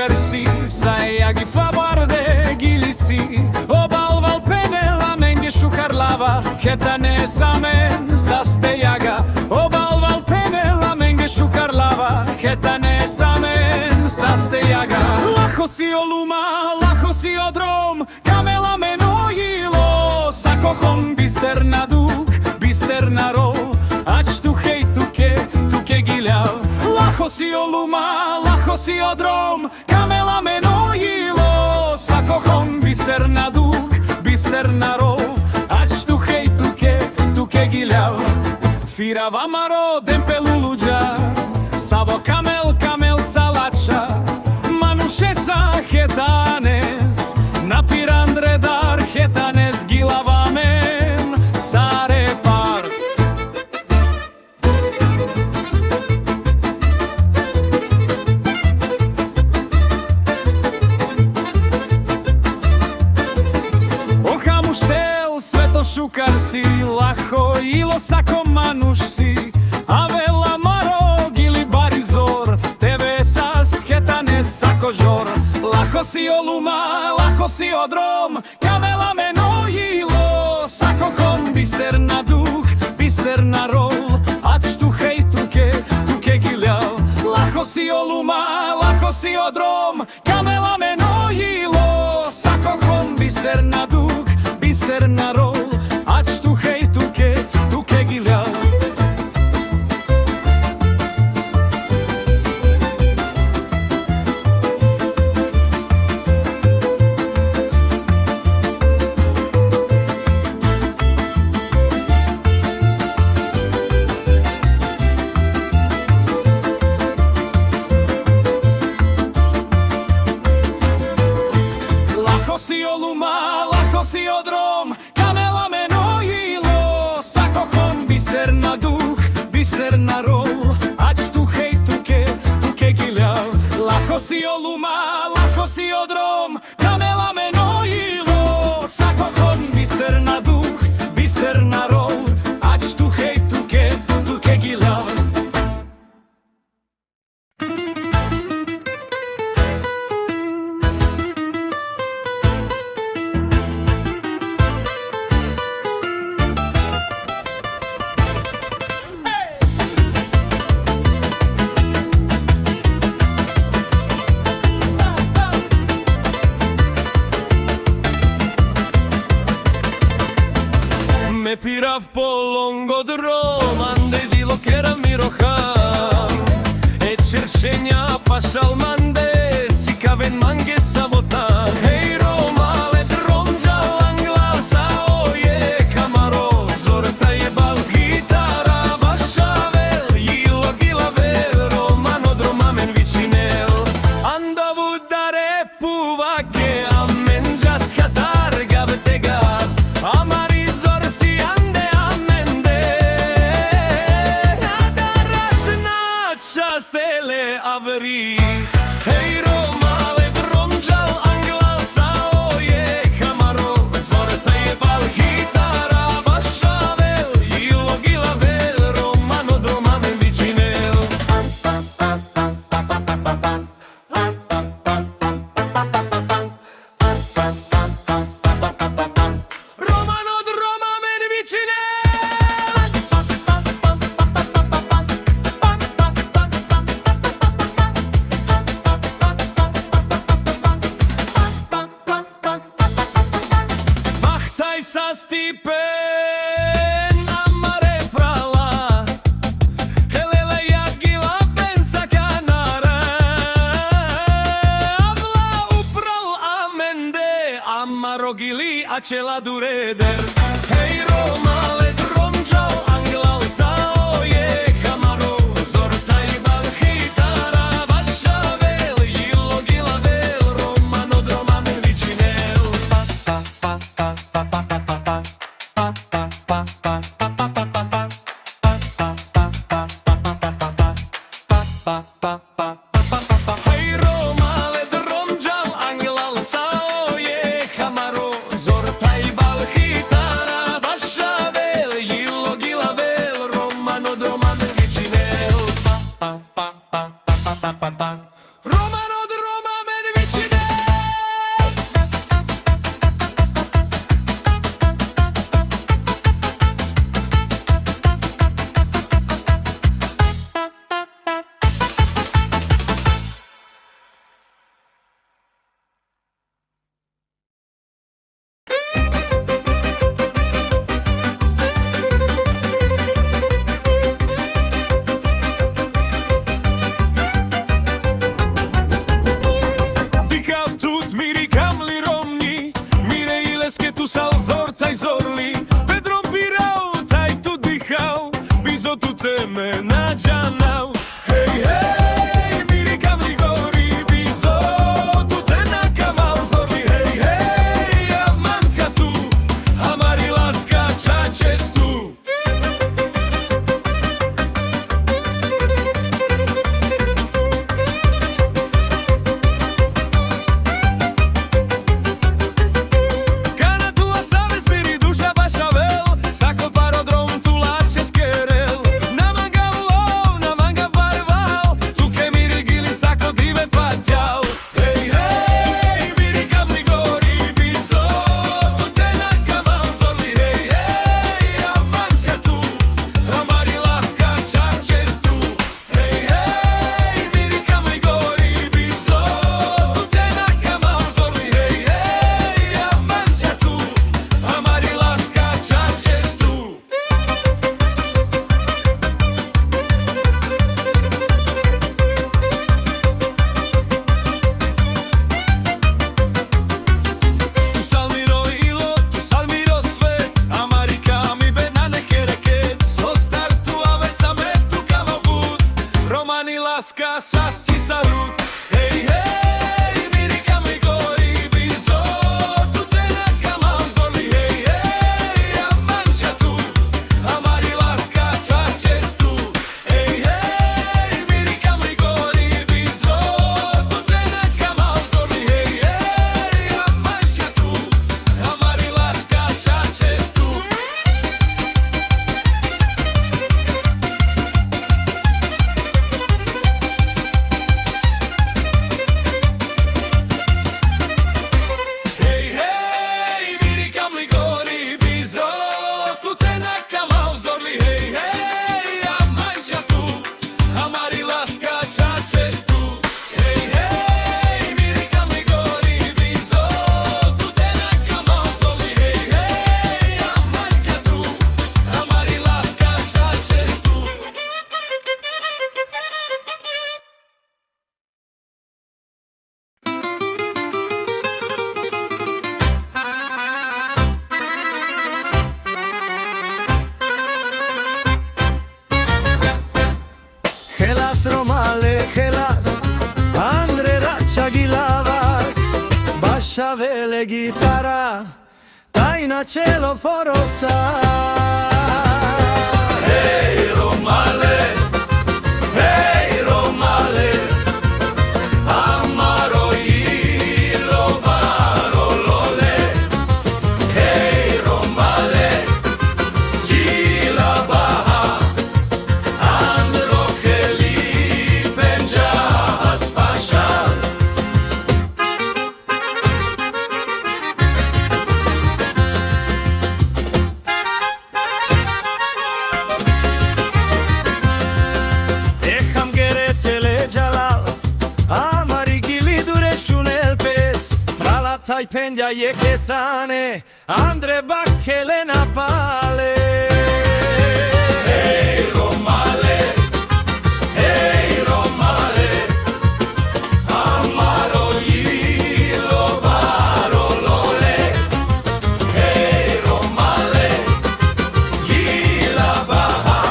sukarsi, sajagi fabarde gilisi. Obalval penela menge sukarlava, ketane samen sastejaga. Obalval penela menge sukarlava, ketane samen sastejaga. Laho si oluma, laho si odrom, kamela menojilo. Sakohon bister na duk, bister na rol, ač tu hej tuke giljav. Laho si oluma, laho si odrom, kamela menojilo. Sakohon bister na duk, bister na rol, ač tu hej tuke giljav. Fira vamaro dempelu luđa, savo kamel salača. Manuše sa hetanes, na pirandre dar hetanes gilavamen, sare par. Oha muštel, sveto šukar si, laho ilo sako manuš si. Avela maro gili barizor, tebe sas hetanes sako žor. Laho si oluma, laho si odrom, kamela menojilo. Sakohon bister na duk, bister na rol, ač tu hej tuke giljav. Laho si oluma, laho si odrom, kamela menojilo. Sakohon bister na duk, bister na rol, ač tu hej tuke giljav. Laho si oluma, laho si odrom, kamela menojilo. Sakohon bister na duh, bister na rol, ač tu hej tuke giljav. Laho si oluma, laho si odrom, kamela menojilo. Sakohon bister na duh, bister na rol, ač tu hej tuke giljav. Me pirav po longo drom, ande dilo kera miroham. E čeršenja pašal mande, si kaven mange samotan. Hej romale dromđal angla sa oje kamaro. Zorta je bal gitara, vašavel, jilo gilavel, romano dromamen vičinel. Anda vudare puvake, amen jaskatar gavtega, amar stele avri. Hej romale dromđal anglal sa oje kamaro. Zorta je bal gitara, vašavel, jilo gilavel, romano dromamen vičinel. Romano dromamen vičinel. Sa stipen amare prala, helela jagila pensa kanara. Avla upral amende, amaro gili acela dureder. Hej romale dromđal anglal sa oje kamaro. Zorta je bal hitara, vašavel, jilo gilavel, romano dromamen vičinel. Hej romale dromđal anglal sa oje kamaro. Zorta je bal hitara, vaša sciavele chitarra, taina cielo forosa. Hey Romale, hey Romale, amaro ilo barolole. Hey Romale, gila baha, andro heli penja aspashal. Dejam geretele jalal, amari gili dure shunel pes, frala tai pendia yeketane, andre bakt Helena pale. Hey Romale, hey Romale, amaro ilo barolole. Hey Romale, gila baha,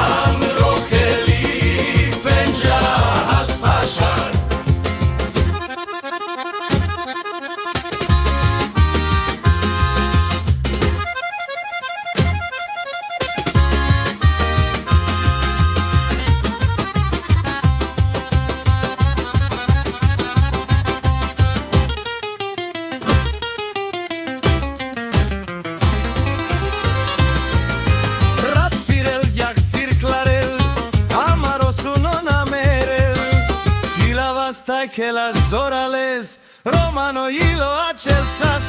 amro heli penja aspashar. Ratfirel jak cirklarel, amaro sunona merel, gila vastai que las zorales, romano ilo acel sas